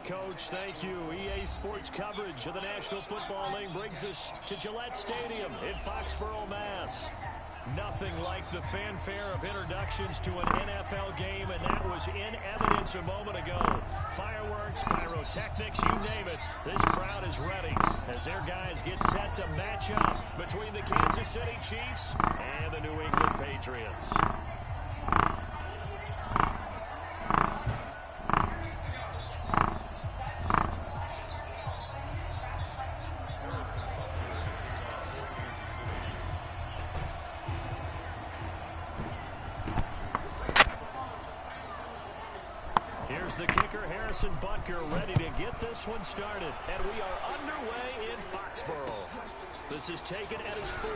Coach. Thank you. EA Sports coverage of the National Football League brings us to Gillette Stadium in Foxborough, Mass. Nothing like the fanfare of introductions to an NFL game, and that was in evidence a moment ago. Fireworks, pyrotechnics, you name it. This crowd is ready as their guys get set to match up between the Kansas City Chiefs and the New England Patriots. The kicker, Harrison Butker, ready to get this one started. And we are underway in Foxborough. This is taken at his 4.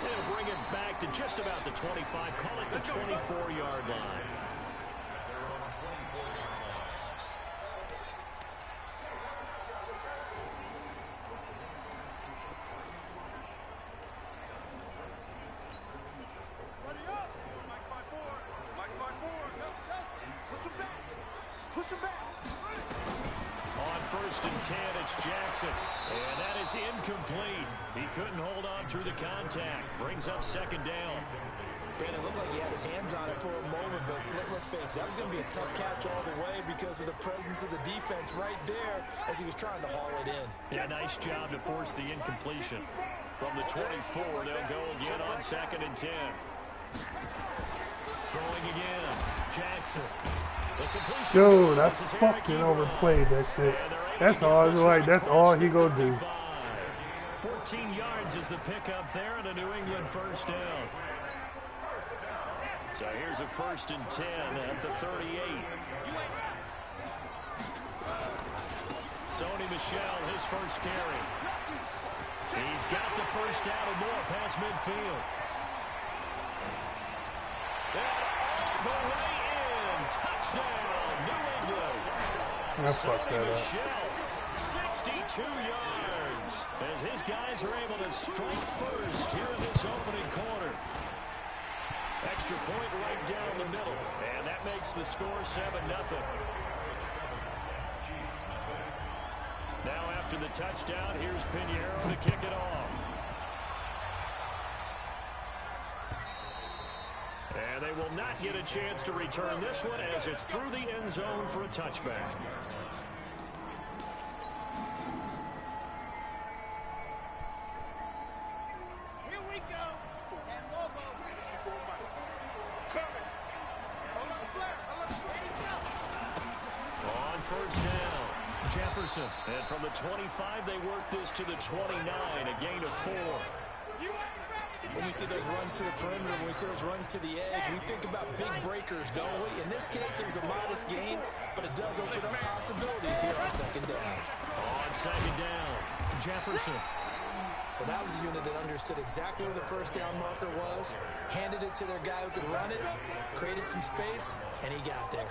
They'll bring it back to just about the 25. Call it the 24-yard line. On 1st and 10, it's Jackson. And that is incomplete. He couldn't hold on through the contact. Brings up 2nd down. Man, it looked like he had his hands on it for a moment, but let's face it, that was going to be a tough catch all the way because of the presence of the defense right there as he was trying to haul it in. Yeah, nice job to force the incompletion. From the 24, they'll go again on 2nd and 10. Throwing again. Jackson. Dude, I fucking overplayed that shit. That's all. Like, that's all he gonna do. 14 yards is the pickup there, and a New England 1st down. So here's a 1st and 10 at the 38. Sony Michel, his first carry. He's got the 1st down and more past midfield. And all the way in. Touchdown, New England. I fucked that up. 62 yards. As his guys are able to strike first here in this opening quarter. Extra point right down the middle. And that makes the score 7-0. Now after the touchdown, here's Pinheiro to kick it off. And they will not get a chance to return this one as it's through the end zone for a touchback. Here we go. And Lobo. On 1st down, Jefferson. And from the 25, they work this to the 29, a gain of 4. When we see those runs to the perimeter, when we see those runs to the edge, we think about big breakers, don't we? In this case, it was a modest gain, but it does open up possibilities here on 2nd down. On 2nd down, Jefferson. Well, that was a unit that understood exactly where the 1st down marker was, handed it to their guy who could run it, created some space, and he got there.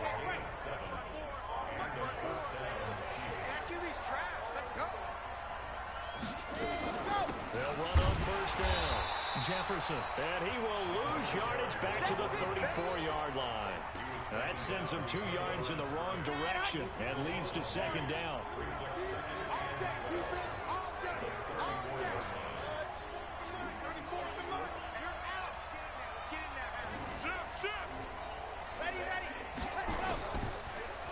They'll run on 1st down. Jefferson, and he will lose yardage back to the 34-yard line. That sends him 2 yards in the wrong direction and leads to 2nd down.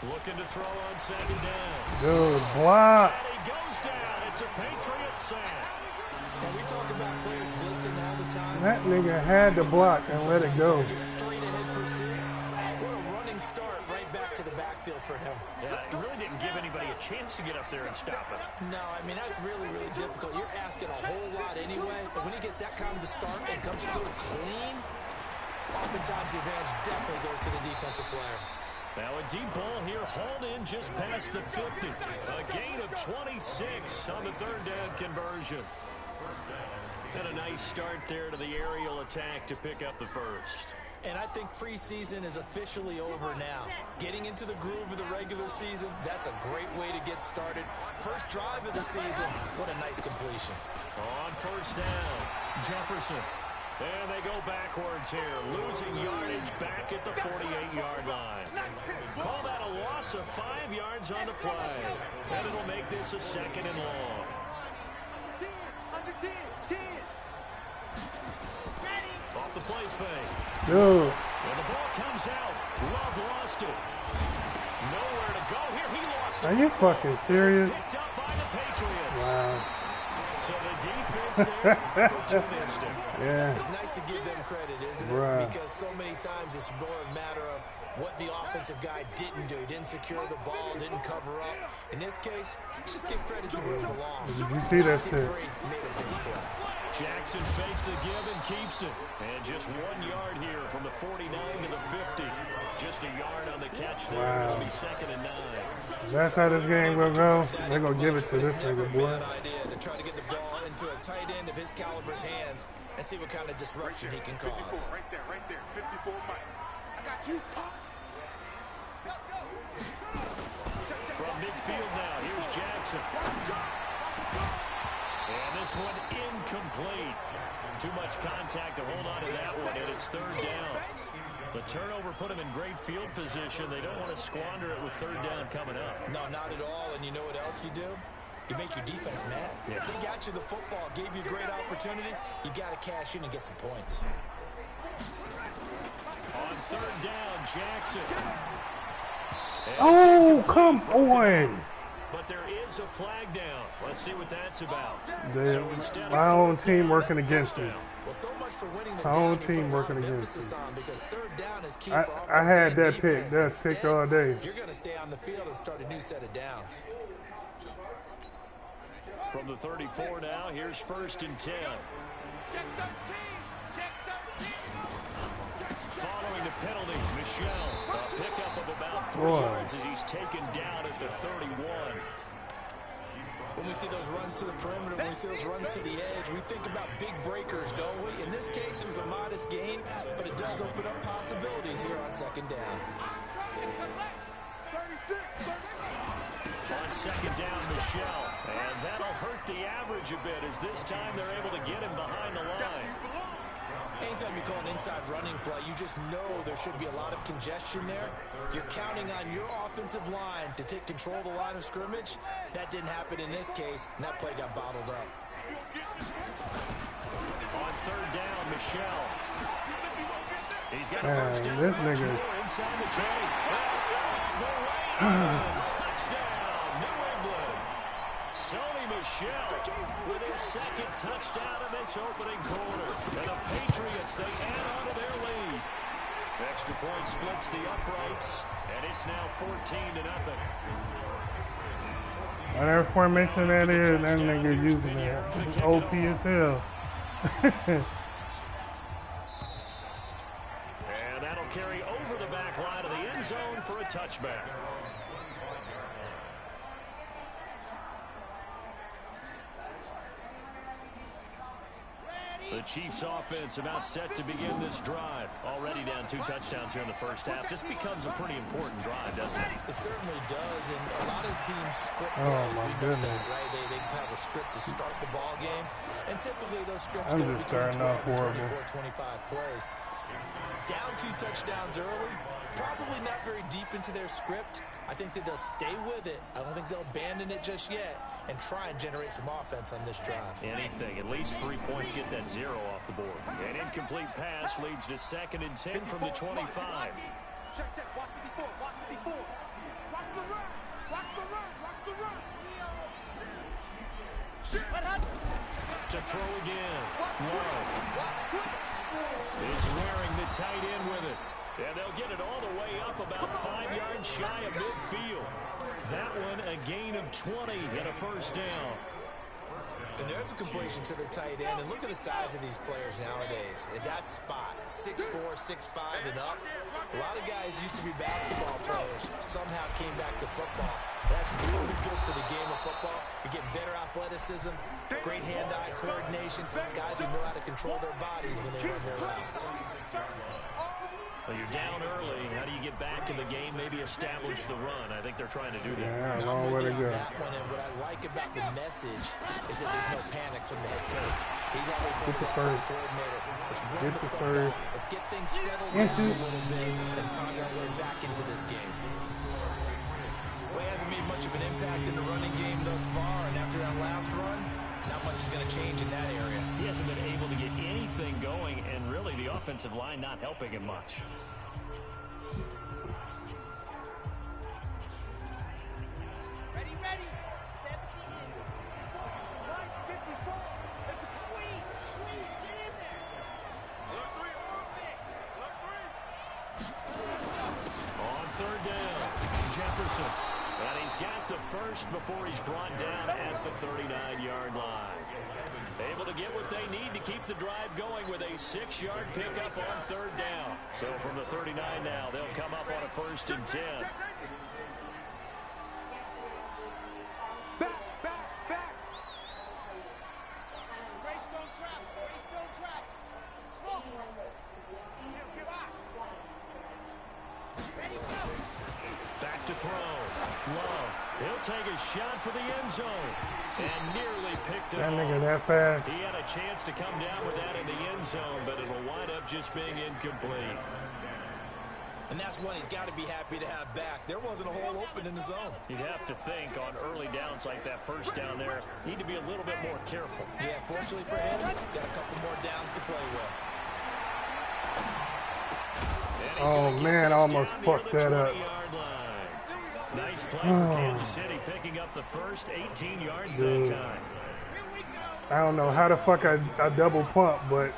Looking to throw on 2nd down. Dude, block. And he goes down. It's a Patriot sack. And we talk about players blitzing all the time. That nigga had to block and let it go. Just straight ahead pursuit. What a running start right back to the backfield for him. Yeah, it really didn't give anybody a chance to get up there and stop it. No, I mean, that's really, really difficult. You're asking a whole lot anyway. But when he gets that kind of a start and comes through clean, oftentimes the advantage definitely goes to the defensive player. Now a deep ball here, hauled in just past the 50. A gain of 26 on the 3rd down conversion. And a nice start there to the aerial attack to pick up the 1st. And I think preseason is officially over now. Getting into the groove of the regular season, that's a great way to get started. First drive of the season, what a nice completion. On 1st down, Jefferson. And they go backwards here, losing yardage back at the 48-yard line. Call that a loss of 5 yards on the play. And it'll make this a 2nd and long. 10, under 10, 10. Off the play fake. Yo. And the ball comes out. Love lost it. Nowhere to go here. He lost it. Are you fucking serious? Picked up by the Patriots. Wow. So the defense there, opportunistic. Yeah. It's nice to give them credit, isn't Bruh. it? Because so many times it's more a matter of what the offensive guy didn't do. He didn't secure the ball, didn't cover up. In this case, let's just give credit to where it belongs. Did you see that shit? Made a big play. Jackson fakes the give and keeps it. And just 1 yard here from the 49 to the 50. Just a yard on the catch there. Wow. It'll be 2nd and 9. That's how this game will go. They're going to give it to this nigga, boy. Bad idea to try to get the ball into a tight end of his caliber's hands and see what kind of disruption he can cause. Right there, 54 Mike. I got you, Pop. Go. From midfield now, here's Jackson. And this one incomplete. Too much contact to hold on to that one, and it's 3rd down. The turnover put them in great field position. They don't want to squander it with 3rd down coming up. No, not at all. And you know what else you do? You make your defense mad. Yeah. They got you the football, gave you a great opportunity. You got to cash in and get some points. On 3rd down, Jackson. And Oh, it's come incomplete. on. But there is a flag down. Let's see what that's about. My own team working against me. Well, so much for winning the My down, own you put team a lot working of against emphasis me. on because 3rd down is key I for had offense that and pick. defense. That's pick Instead, all day. You're going to stay on the field and start a new set of downs. From the 34 now, here's 1st and 10. Check 13. Check 13. Following the penalty, Michelle, a pickup of about 3 Boy. yards as he's taken down at the 31. When we see those runs to the perimeter, when we see those runs to the edge, we think about big breakers, don't we? In this case, it was a modest gain, but it does open up possibilities here on 2nd down. 36. On 2nd down, Michelle. And that'll hurt the average a bit as this time they're able to get him behind the line. Anytime you call an inside running play, you just know there should be a lot of congestion there. You're counting on your offensive line to take control of the line of scrimmage. That didn't happen in this case, and that play got bottled up. On 3rd down, Michelle. He's got a Man, first down. this nigga. Inside the 20. Touchdown, New England. Sony Michelle with his 2nd touchdown in this opening quarter. And the Patriots, they add on to their lead. Extra point splits the uprights, and it's now 14-0. Whatever formation that is, that nigga using it. It's OP as hell. And that'll carry over the back line of the end zone for a touchback. The Chiefs offense about set to begin this drive. Already down 2 touchdowns here in the first half. This becomes a pretty important drive, doesn't it? It certainly does, and a lot of teams script Oh, plays. my We know goodness. that, right? They have a script to start the ball game, and typically those scripts I'm go just between starting off 12 and horrible. 24, 25 plays. Down 2 touchdowns early, probably not very deep into their script. I think that they'll stay with it. I don't think they'll abandon it just yet and try and generate some offense on this drive. Anything. At least 3 points get that 0 off the board. An incomplete pass leads to 2nd and 10 from the 25. Check. Watch 54. Watch 54. Watch the run. Watch the run. Watch the run. What happened? To throw again. Watch. Love is wearing the tight end with it. And they'll get it all the way up about 5 yards shy of midfield. That one a gain of 20 and a first down. And there's a completion to the tight end. And look at the size of these players nowadays. At that spot, 6'4", 6'5", and up. A lot of guys used to be basketball players. Somehow came back to football. That's really good for the game of football. You're getting better athleticism, great hand-eye coordination. Guys who know how to control their bodies when they run their routes. Well, you're down early. How do you get back in the game? Maybe establish the run. I think they're trying to do that. Yeah, I'm long way with to you on go. that one, and what I like about the message is that there's no panic from the head coach. He's already told the offense coordinator, let's run the football. Let's get things settled down a little bit and find our way back into this game. Well, he hasn't made much of an impact in the running game thus far, and after that last run, not much is going to change in that area. He hasn't been able to get anything going, and really the offensive line not helping him much. Ready, ready. 70 in. 54. It's a squeeze. Squeeze. Get in there. Look three. Look three. On third down, Jefferson. And he's got the first before he's brought down at the 39-yard line. Able to get what they need to keep the drive going with a 6-yard pickup on third down. So from the 39 now, they'll come up on a 1st and 10. Back. Race don't trap. Smoke. Give up. Ready, go. Back to throw. Love. He'll take a shot for the end zone. And nearly picked it That off. nigga that fast. He had a chance to come down with that in the end zone, but it'll wind up just being incomplete. And that's one he's got to be happy to have back. There wasn't a hole open in the zone. You'd have to think on early downs like that first down there, need to be a little bit more careful. Yeah, fortunately for him, got a couple more downs to play with. Oh man, I almost fucked that up. Nice play for Kansas City, picking up the first 18 yards that time. I don't know how the fuck I double pump, but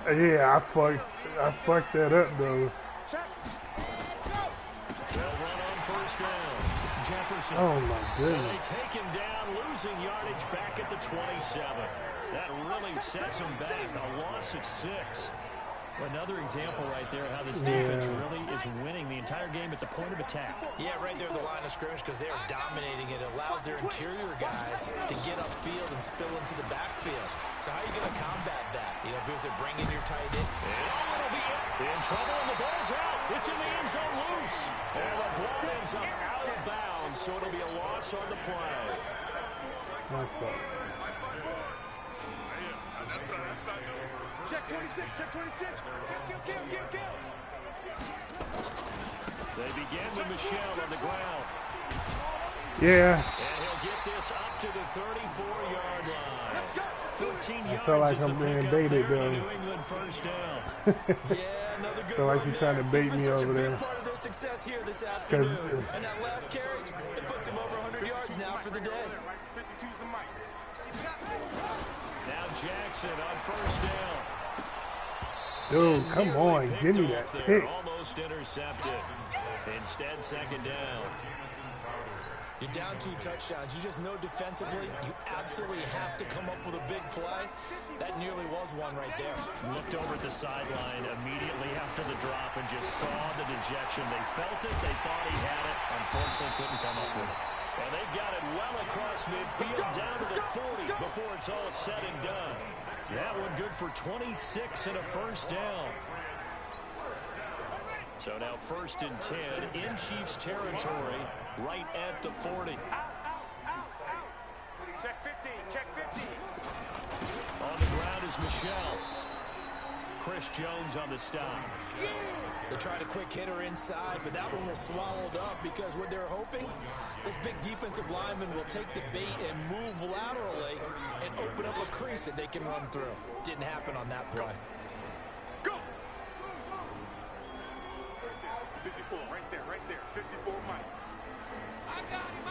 yeah, I fucked that up though. They'll run on first down. Jefferson. Oh my goodness. They take him down, losing yardage back at the 27. That really sets him back. A loss of 6. Another example right there how this defense really is winning the entire game at the point of attack. Yeah, right there at the line of scrimmage because they are dominating it. It allows their interior guys to get upfield and spill into the backfield. So how are you going to combat that? You know, because they're bringing your tight end. And it'll be in trouble, and the ball's out. It's in the end zone loose. And the ball ends up out of bounds, so it'll be a loss on the play. My fault. Check 26. Kill. They begin with Michelle on the ground. Yeah. And he'll get this up to the 34-yard line. 14 yards I feel like is the I'm being pickup baited, there, though. New England first down. Yeah, another good Feel like run you're trying to there. bait He's been me such over a big there. part of their success here this afternoon. And that last carry, it puts him over 100 yards now for the day. 52's the mic. Now Jackson on first down. Dude, come on, give me that pick. Almost intercepted. Instead, second down. You're down 2 touchdowns. You just know defensively, you absolutely have to come up with a big play. That nearly was one right there. Looked over at the sideline immediately after the drop and just saw the dejection. They felt it. They thought he had it. Unfortunately, couldn't come up with it. And they've got it well across midfield down to the 40 before it's all said and done. That one good for 26 and a first down. So now 1st and 10 in Chiefs territory, right at the 40. Check 15. On the ground is Michelle. Chris Jones on the stop. They tried a quick hitter inside, but that one was swallowed up because what they're hoping, this big defensive lineman will take the bait and move laterally and open up a crease that they can run through. Didn't happen on that play. Go! 54, right there. 54, Mike. I got him.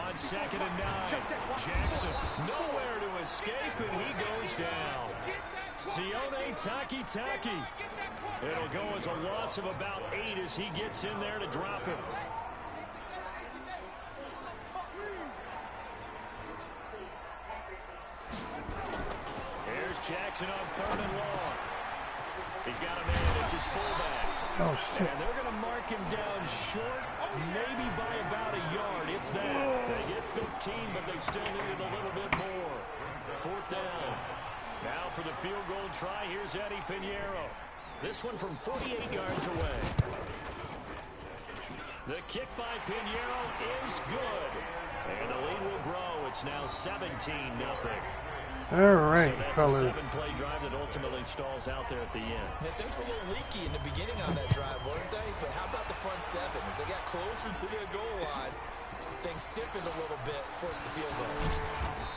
On 2nd and 9, Jackson nowhere to escape, and he goes down. Sione Taki. It'll go as a loss of about 8 as he gets in there to drop him. Here's Jackson on 3rd and long. He's got a man. It's his fullback. Oh, shit. And they're going to mark him down short, maybe by about a yard, if that. They get 15, but they still needed a little bit more. 4th down. Now for the field goal try, here's Eddie Pinheiro. This one from 48 yards away. The kick by Pinheiro is good. And the lead will grow. It's now 17-0. All right, so that's fellas. a 7-play drive that ultimately stalls out there at the end. Yeah, things were a little leaky in the beginning on that drive, weren't they? But how about the front seven? As they got closer to their goal line, things stiffened a little bit, forced the field goal.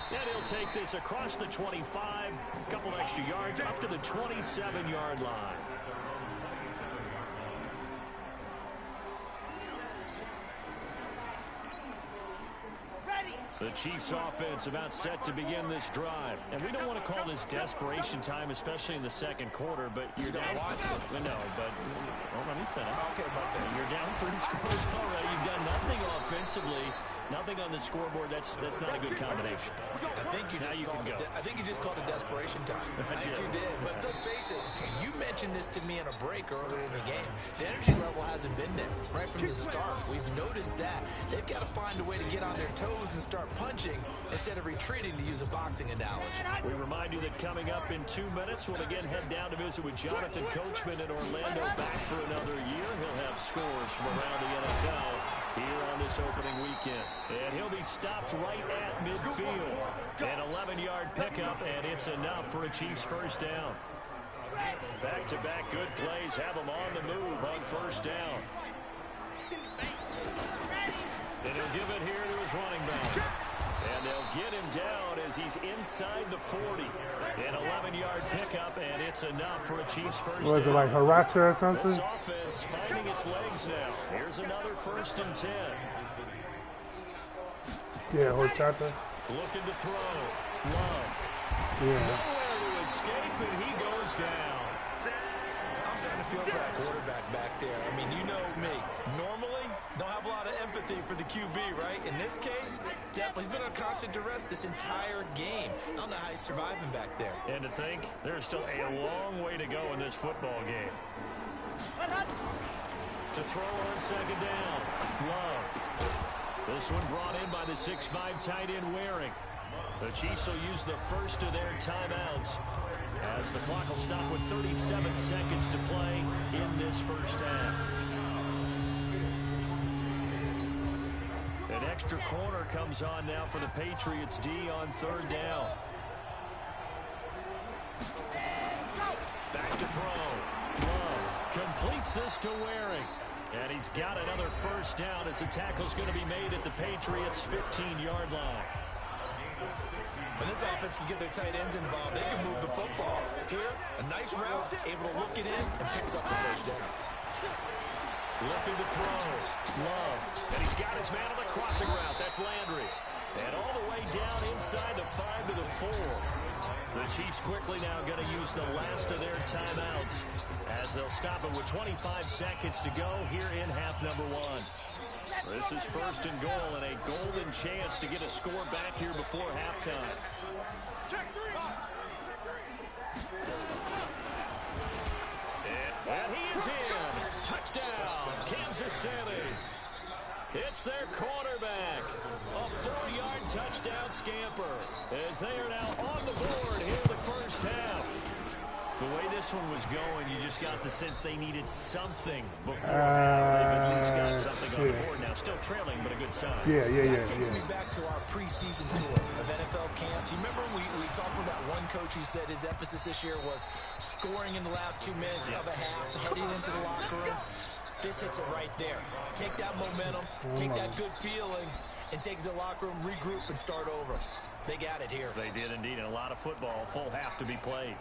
And he'll take this across the 25, a couple extra yards, up to the 27-yard line. The Chiefs offense about set to begin this drive. And we don't want to call this desperation time, especially in the second quarter, but you're down. No, but let me finish. Okay, you're down 3 scores already. You've done nothing offensively. Nothing on the scoreboard. That's not a good combination. I think you just called it desperation time. I think you did. But let's face it, you mentioned this to me in a break earlier in the game. The energy level hasn't been there right from the start. We've noticed that. They've got to find a way to get on their toes and start punching instead of retreating, to use a boxing analogy. We remind you that coming up in 2 minutes, we'll again head down to visit with Jonathan Coachman in Orlando, back for another year. He'll have scores from around the NFL here on this opening weekend. And he'll be stopped right at midfield. An 11-yard pickup, and it's enough for a Chiefs first down. Back-to-back good plays have him on the move on first down. And he'll give it here to his running back. And they'll get him down as he's inside the 40. An 11-yard pickup, and it's enough for a Chiefs first down. Was it like Haracha or something? This offense finding its legs now. Here's another 1st and 10. Yeah, horchata. Looking to throw. Love. Yeah. Nowhere to escape, and he goes down. I'm starting to feel for that quarterback back there. I mean, you know me. Normally, don't have a lot of empathy for the QB, right? In this case, definitely he's been on constant duress this entire game. I don't know how he's surviving back there. And to think, there's still a long way to go in this football game. To throw on second down. Love. This one brought in by the 6'5" tight end Waring. The Chiefs will use the first of their timeouts as the clock will stop with 37 seconds to play in this first half. An extra corner comes on now for the Patriots D on 3rd down. Back to throw. Love completes this to Waring. And he's got another first down as the tackle's going to be made at the Patriots' 15-yard line. When this offense can get their tight ends involved, they can move the football. Here, a nice route, able to look it in, and picks up the first down. Looking to throw. Love. And he's got his man on the crossing route. That's Landry. And all the way down inside the 5 to the 4. The Chiefs quickly now going to use the last of their timeouts as they'll stop it with 25 seconds to go here in half number 1. This is 1st and goal and a golden chance to get a score back here before halftime. And he is in. Touchdown, Kansas City. It's their quarterback. A 4-yard touchdown scamper as they are now on the board here in the first half. The way this one was going, you just got the sense they needed something before half. They've at least got something on the board now. Still trailing, but a good sign. That takes me back to our preseason tour of NFL camps. You remember we talked with that one coach who said his emphasis this year was scoring in the last 2 minutes of a half, heading into the locker room. This hits it right there. Take that momentum, take that good feeling, and take it to the locker room, regroup, and start over. They got it here. They did indeed, and a lot of football, full half to be played.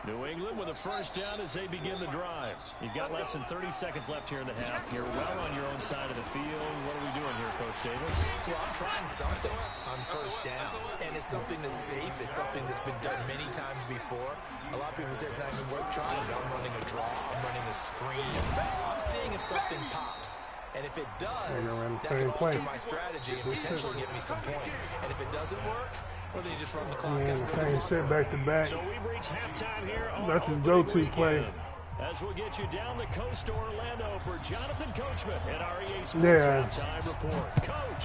New England with a first down as they begin the drive. You've got less than 30 seconds left here in the half. You're well on your own side of the field. What are we doing here, Coach Davis? Well, I'm trying something on first down, and it's something that's safe. It's something that's been done many times before. A lot of people say it's not even worth trying. I'm running a draw. I'm running a screen. I'm seeing if something pops. And if it does, that can alter my strategy and potentially get me some points. And if it doesn't work, well, then you just run the clock out. Same shit back to back. So we've reached halftime here on That's his go-to play. As we'll get you down the coast to Orlando for Jonathan Coachman at our EA Sports Halftime Report. Coach,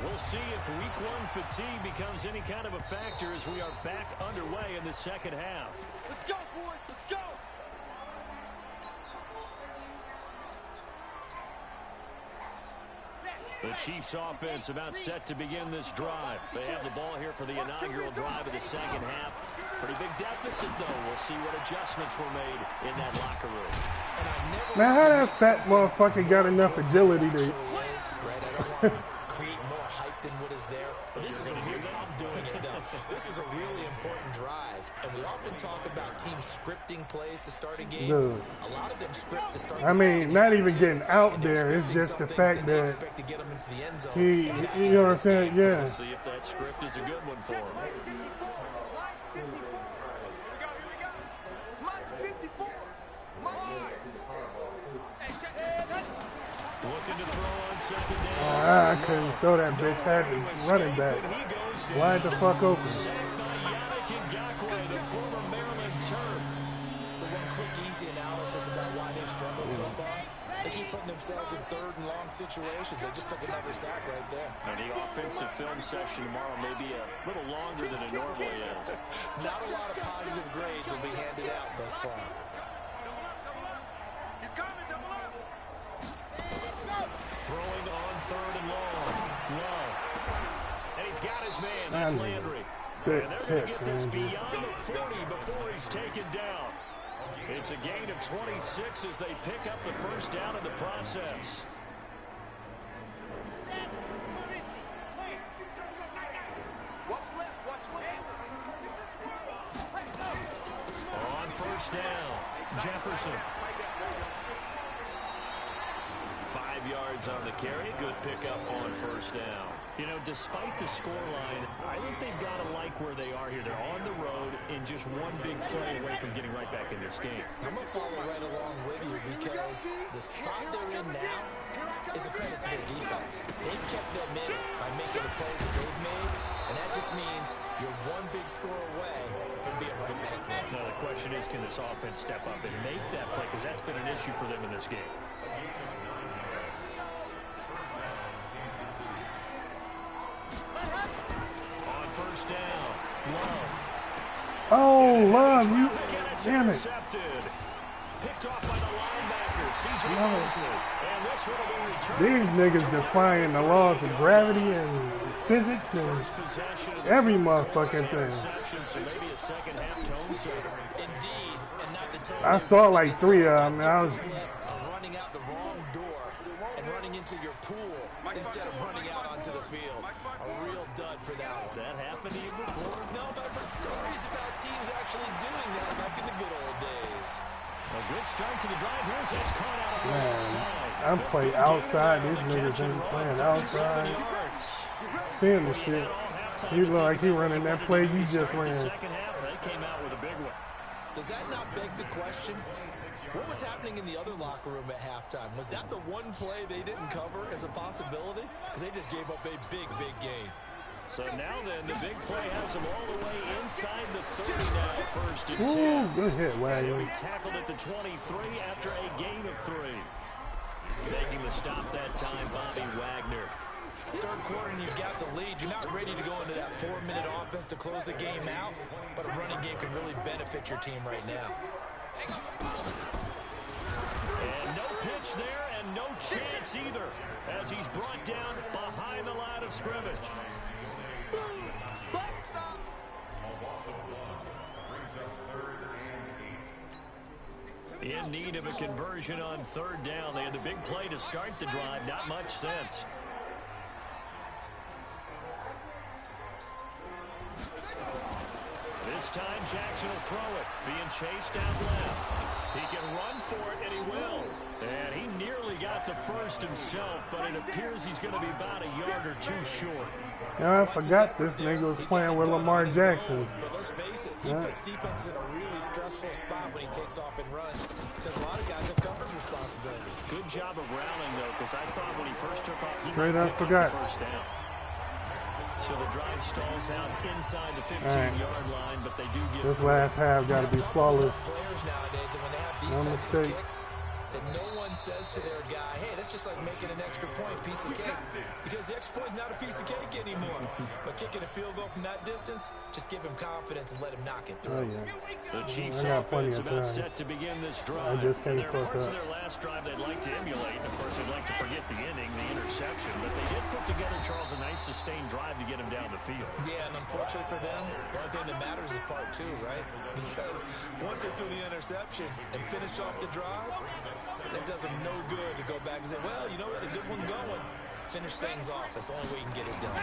we'll see if week 1 fatigue becomes any kind of a factor as we are back underway in the second half. Let's go, boys. Let's go. Set. The Chiefs offense about set to begin this drive. They have the ball here for the inaugural drive of the second half. Pretty big deficit, though. We'll see what adjustments were made in that locker room. Man, how that fat motherfucker got enough agility to... create more hype than what is there. But this is a really, I'm doing it though. This is a really important drive. And we often talk about teams scripting plays to start a game. Dude. A lot of them script to start I mean, not even getting out there. It's just the fact that he, you know what I'm saying? Yeah. Let's see if that script is a good one for him. Looking to throw on second down. I couldn't throw that bitch. Had the running back. Wide the fuck open. So one quick, easy analysis about why they've struggled so far. They keep putting themselves in third and long situations. They just took another sack right there. And the offensive film session tomorrow may be a little longer than it normally is. Not a lot of positive grades will be handed out thus far. Throwing on third and long. Love. And he's got his man. That's Landry. Good And they're going to catch, get this man. beyond the 40 before he's taken down. It's a gain of 26 as they pick up the first down in the process. On first down, Jefferson. 5 yards on the carry. Good pickup on first down. You know, despite the scoreline, I think they've got to like where they are here. They're on the road in just one big play away from getting right back in this game. I'm going to follow right along with you because the spot they're in now is a credit to their defense. They've kept them in it by making the plays that they've made, and that just means you're one big score away from being right back there. Now, the question is, can this offense step up and make that play? Because that's been an issue for them in this game. On first down, Love. Oh, Love, you... Damn it. Picked off by the linebacker, C.J. Mosley. And this one will be returned. These niggas defying the laws of gravity and physics and every motherfucking thing. So maybe a second half tone setter. Indeed, and not the tone. I saw like 3 of them. I was... running out the wrong door and running into your pool instead of running out onto the field. A real dud for that. Has that happened to you before? No, but I've heard stories about teams actually doing that back in the good old days. A good start to the drive. Here's that's caught out on the outside. I'm playing outside. These niggas ain't playing outside. Seeing the shit. He look like he running that play you just ran. Second half, they came out with a big one. Does that not beg the question? What was happening in the other locker room at halftime? Was that the one play they didn't cover as a possibility? Because they just gave up a big, big gain. So now then, the big play has them all the way inside the 30 now, first and 10. Ooh, good hit, Wagner. He tackled at the 23 after a gain of 3. Making the stop that time, Bobby Wagner. Third quarter and you've got the lead. You're not ready to go into that 4-minute offense to close the game out, but a running game can really benefit your team right now. And no pitch there and no chance either as he's brought down behind the line of scrimmage. In need of a conversion on third down. They had the big play to start the drive. Not much sense. This time Jackson will throw it. Being chased down left. He can run for it, and he will. And he nearly got the first himself, but it appears he's going to be about a yard or 2 short. Yeah, I forgot this nigga was playing with Lamar Jackson. But let's face it, he puts defenses in a really stressful spot when he takes off and runs because a lot of guys have coverage responsibilities. Good job of rallying, though, because I thought when he first took off, he Straight might up pick forgot. up the first down. So the drive stalls out inside the 15-yard line, but they do get this last half got to be flawless. Players nowadays, and when they have these No types of mistakes. kicks, that no one's says to their guy, hey, that's just like making an extra point, piece of cake. Because the extra point is not a piece of cake anymore. But kicking a field goal from that distance, just give him confidence and let him knock it through. Oh, yeah. The Chiefs I got plenty offense of about time. set to begin this drive. I just can't There are fuck parts up. of their last drive they'd like to emulate. And of course, they'd like to forget the inning, the interception. But they did put together, Charles, a nice sustained drive to get him down the field. Yeah, and unfortunately for them, the only thing that matters is part two, right? Because once they threw the interception and finished off the drive, it does them no good to go back and say, well, you know, we had a good one going. Finish things off. That's the only way you can get it done.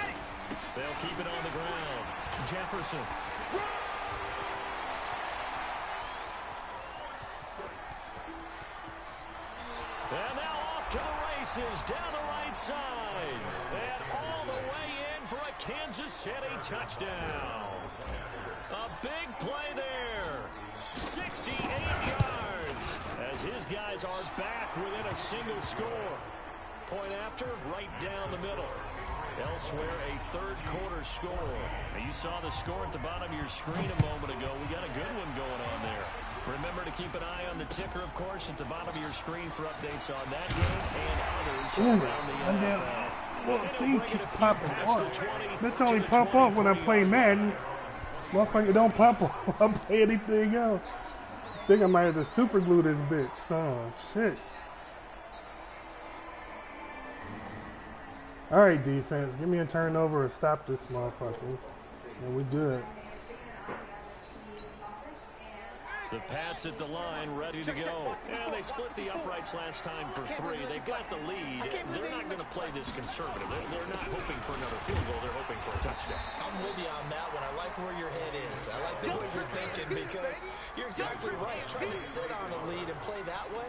They'll keep it on the ground. Jefferson. And now off to the races, down the right side. And all the way in for a Kansas City touchdown. A big play there. 68 yards. As his guys are back within a single score. Point after, right down the middle. Elsewhere, a third-quarter score. Now, you saw the score at the bottom of your screen a moment ago. We got a good one going on there. Remember to keep an eye on the ticker, of course, at the bottom of your screen for updates on that game and others around the NFL. Well, things keep popping up. This only pop up when I play Madden. Motherfucker don't pop up when I play anything else. I think I might have to super glue this bitch. So, shit. Alright, defense. Give me a turnover and stop this motherfucker. And we good. The Pats at the line, ready to go. And they split the uprights last time for 3. They've got the lead. They're not going to play this conservative. They're not hoping for another field goal. They're hoping for a touchdown. I'm with you on that one. I like where your head is. I like the way you're thinking because you're exactly right. Trying to sit on a lead and play that way,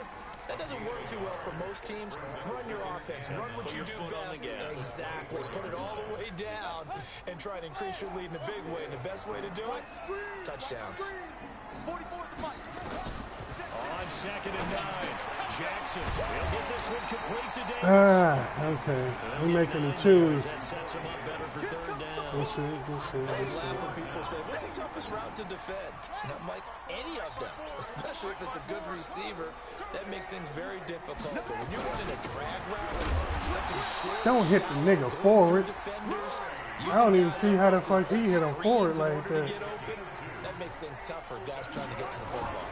that doesn't work too well for most teams. Run your offense. Run what you do best. Exactly. Put it all the way down and try to increase your lead in a big way. And the best way to do it, touchdowns. On 2nd and 9, Jackson. He'll get this one complete to Davis. Okay. We're making the choose. That sets him up better for 3rd down. Good shit. I always laugh when people say, what's the toughest route to defend? And I'm like, any of them, especially if it's a good receiver, that makes things very difficult. But when you're running a drag route, something short, Don't hit the nigga forward. defenders, I don't even see how the fuck he hit him forward like that. That makes things tough for guys trying to get to the football.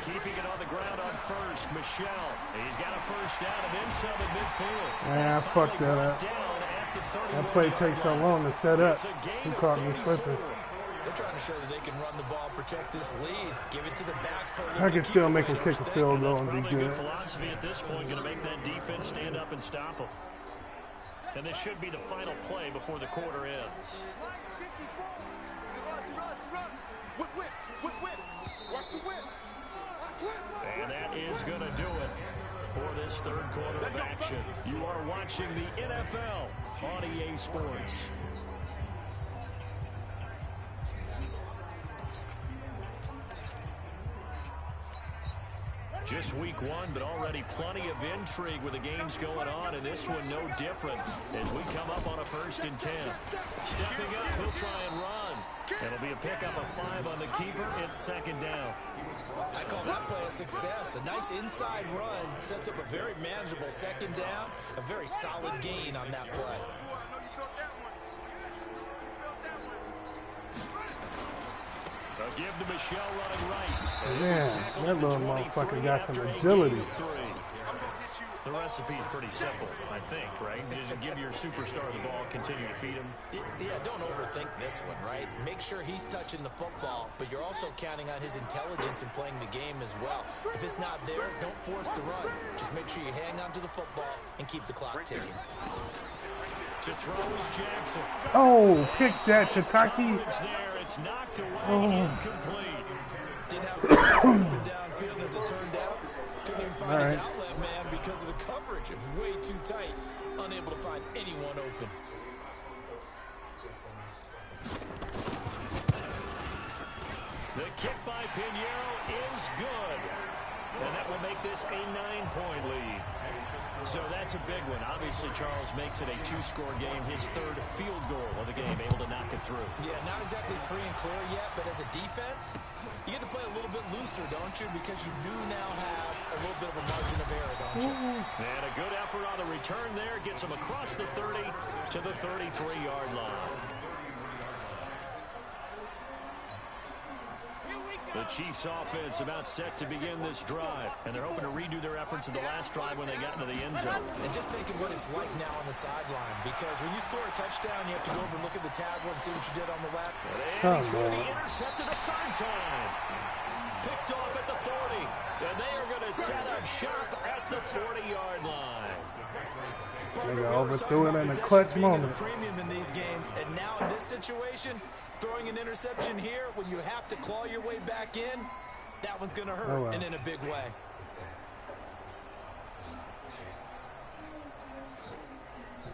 Keeping it on the ground on first, Michelle. He's got a first down and then some at midfield. Yeah, I fucked that up. That play takes so long to set up. He caught me slipping. They're trying to show that they can run the ball, protect this lead, give it to the backs. I can still make him kick a field goal and be Probably good. good philosophy at this point, going to make that defense stand up and stop them. And this should be the final play before the quarter ends. And that is going to do it for this 3rd quarter of action. You are watching the NFL on EA Sports. Just week 1, but already plenty of intrigue with the games going on, and this one no different as we come up on a 1st and 10. Stepping up, he'll try and run. It'll be a pickup of 5 on the keeper. It's 2nd down. I call that play a success. A nice inside run sets up a very manageable 2nd down. A very solid gain on that play. A give to Michelle running right. Yeah, that little motherfucker got some agility. The recipe's pretty simple, I think, right? Just give your superstar the ball, continue to feed him. Yeah, don't overthink this one, right? Make sure he's touching the football, but you're also counting on his intelligence in playing the game as well. If it's not there, don't force the run. Just make sure you hang on to the football and keep the clock ticking. To throw is Jackson. Oh, pick that, Chitaki. It's there. It's knocked away. Incomplete. Didn't have a up and downfield as it turned out. Couldn't even find his outlet man because of the coverage. It was way too tight. Unable to find anyone open. The kick by Pinheiro is good. And that will make this a 9-point lead. So that's a big one. Obviously, Charles makes it a 2-score game. His 3rd field goal of the game, able to knock it through. Yeah, not exactly free and clear yet, but as a defense, you get to play a little bit loose closer, don't you? Because you do now have a little bit of a margin of error, don't you? And a good effort on the return there. Gets him across the 30 to the 33-yard line. The Chiefs offense about set to begin this drive, and they're hoping to redo their efforts in the last drive when they got into the end zone. And just thinking what it's like now on the sideline, because when you score a touchdown, you have to go over and look at the tablet and see what you did on the lap. And he's going to be intercepted a third time. Picked off at the 40, and they are going to set up shop at the 40-yard line. Nigga overthrew it in a clutch moment. Premium in these games, and now in this situation, throwing an interception here when you have to claw your way back in, that one's going to hurt, and in a big way.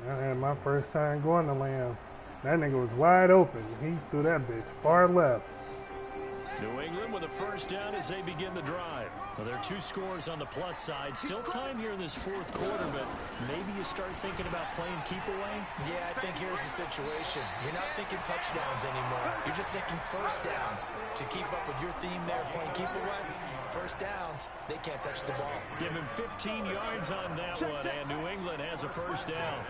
I had my first time going to Lamb. That nigga was wide open. He threw that bitch far left. New England with a first down as they begin the drive. Well, there are 2 scores on the plus side. Still time here in this fourth quarter, but maybe you start thinking about playing keep away? Yeah, I think here's the situation. You're not thinking touchdowns anymore. You're just thinking first downs. To keep up with your theme there, playing keep away, first downs, they can't touch the ball. Give him 15 yards on that one, and New England has a first down.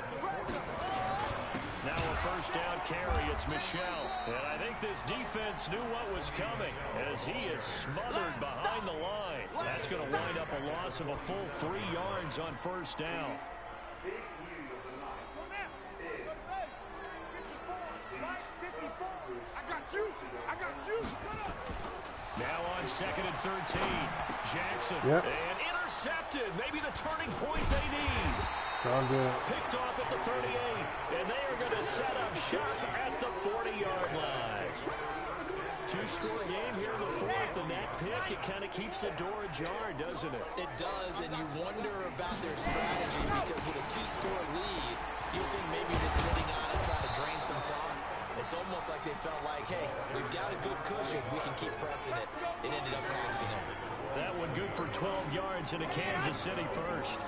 Now a first down carry, it's Michel. And I think this defense knew what was coming as he is smothered behind the line. That's going to wind up a loss of a full 3 yards on first down. Now on 2nd and 13, Jackson. And intercepted, maybe the turning point they need. Picked off at the 38, and they are going to set up shop at the 40-yard line. 2-score game here in the fourth, and that pick, it kind of keeps the door ajar, doesn't it? It does, and you wonder about their strategy because with a 2-score lead, you think maybe just sitting on it, trying to drain some clock. It's almost like they felt like, hey, we've got a good cushion. We can keep pressing it. It ended up costing them. That one good for 12 yards into Kansas City first.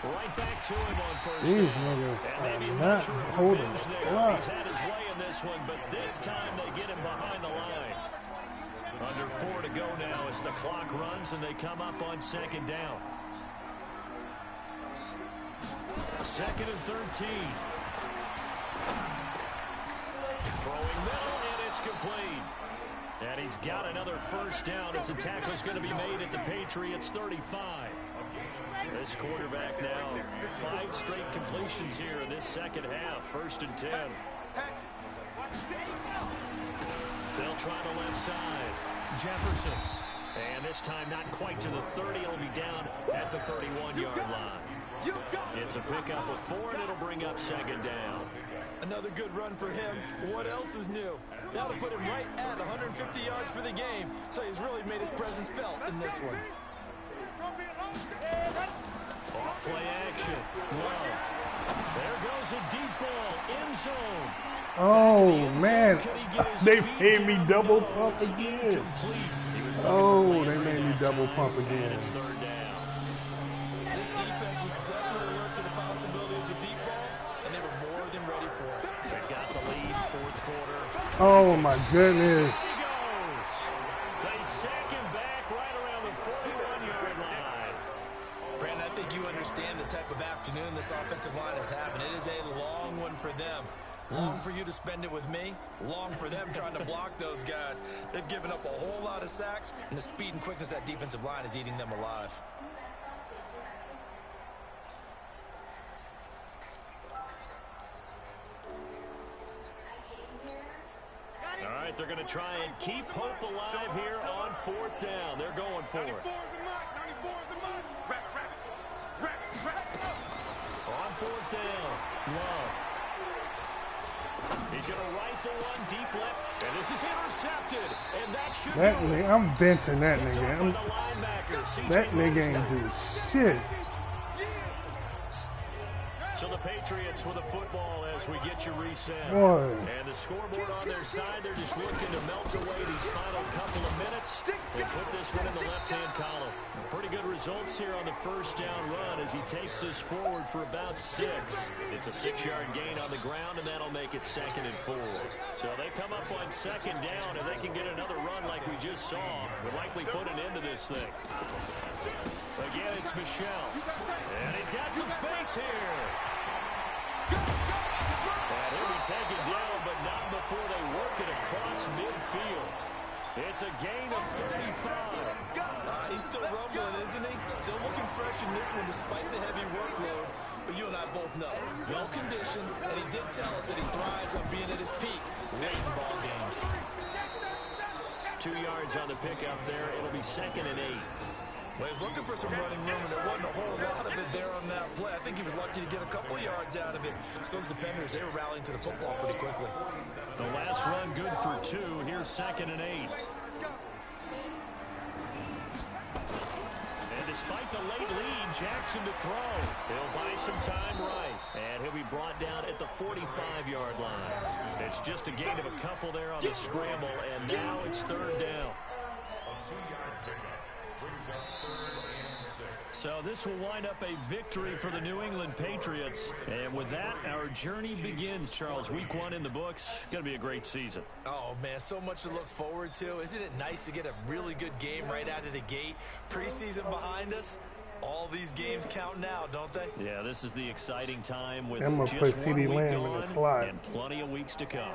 Right back to him on first These down. niggas And maybe are not holding He's had his way in this one, but this time they get him behind the line. Under 4 to go now as the clock runs and they come up on 2nd down. 2nd and 13. Throwing middle, and it's complete. And he's got another first down as the tackle's going to be made at the Patriots 35. This quarterback now, 5 straight completions here in this second half. 1st and 10. They'll try the left side. Jefferson. And this time not quite to the 30. It'll be down at the 31-yard line. It's a pickup of 4, and it'll bring up 2nd down. Another good run for him. What else is new? That'll put him right at 150 yards for the game. So he's really made his presence felt in this one. Off play action. Love. There goes a deep ball. End zone. Oh, man. They made me double pump again. Oh, they made me double pump again. It's 3rd down. This defense was definitely alert to the possibility of the deep ball, and they were more than ready for it. They got the lead, 4th quarter. Oh, my goodness. They sack him back right around the 41-yard line. Brandon, I think you understand the type of afternoon this offensive line is having. It is a long one for them. Long for you to spend it with me. Long for them trying to block those guys. They've given up a whole lot of sacks, and the speed and quickness of that defensive line is eating them alive. All right, they're going to try and keep hope alive here on 4th down. They're going for it. On 4th down, Love. He's going to rifle one deep left, and this is intercepted, and that should That do it. nigga, I'm benching that nigga. That nigga ain't do shit. So the Patriots with a football as we get you reset. Boy. And the scoreboard on their side, they're just looking to melt away these final couple of minutes and put this one in the left-hand column. Pretty good results here on the first down run as he takes this forward for about 6. It's a 6-yard gain on the ground, and that'll make it 2nd and 4. So they come up on 2nd down, and they can get another run like we just saw. Would likely put an end to this thing. Again, it's Michel. And he's got some space here. And he'll be taken down, but not before they work it across midfield. It's a gain of 35. He's still rumbling, isn't he? Still looking fresh in this one despite the heavy workload. But you and I both know, well-conditioned, and he did tell us that he thrives on being at his peak late in ball games. 2 yards on the pickup there. It'll be 2nd and 8. Well, he was looking for some running room, and there wasn't a whole lot of it there on that play. I think he was lucky to get a couple of yards out of it. Because those defenders, they were rallying to the football pretty quickly. The last run good for 2. Here's 2nd and 8. And despite the late lead, Jackson to throw. He'll buy some time right. And he'll be brought down at the 45-yard line. It's just a gain of a couple there on the scramble, and now it's 3rd down. So this will wind up a victory for the New England Patriots. And with that, our journey begins, Charles. Week 1 in the books. Going to be a great season. Oh, man, so much to look forward to. Isn't it nice to get a really good game right out of the gate? Preseason behind us. All these games count now, don't they? Yeah, this is the exciting time with I'm just put 1 CeeDee week Lamb in the slot. and plenty of weeks to come.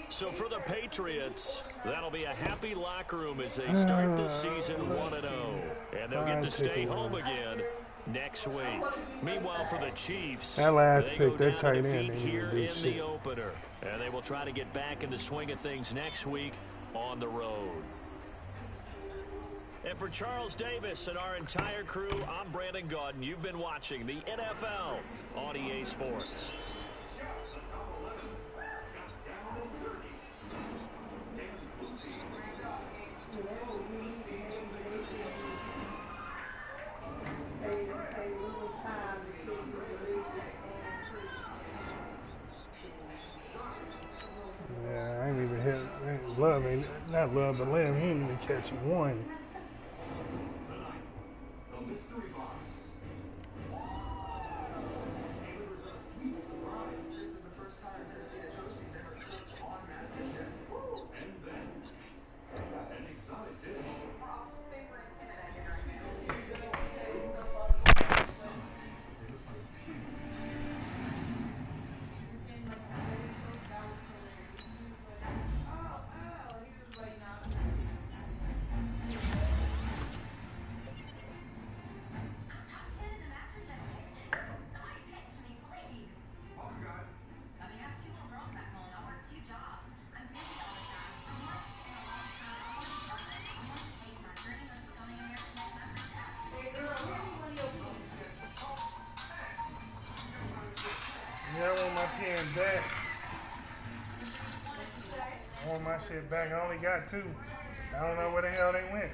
So for the Patriots, that'll be a happy locker room as they start the season 1-0. And they'll get to stay home again next week. Meanwhile, for the Chiefs, that last they pick, go their down tight to end defeat didn't here even do in shit. the opener. And they will try to get back in the swing of things next week on the road. And for Charles Davis and our entire crew, I'm Brandon Gaudin. You've been watching the NFL on EA Sports. Yeah, I ain't even hit. Love ain't not love, but Lamb. He ain't even catch one. Yeah, I want my pen back. I want my shit back. I only got 2. I don't know where the hell they went.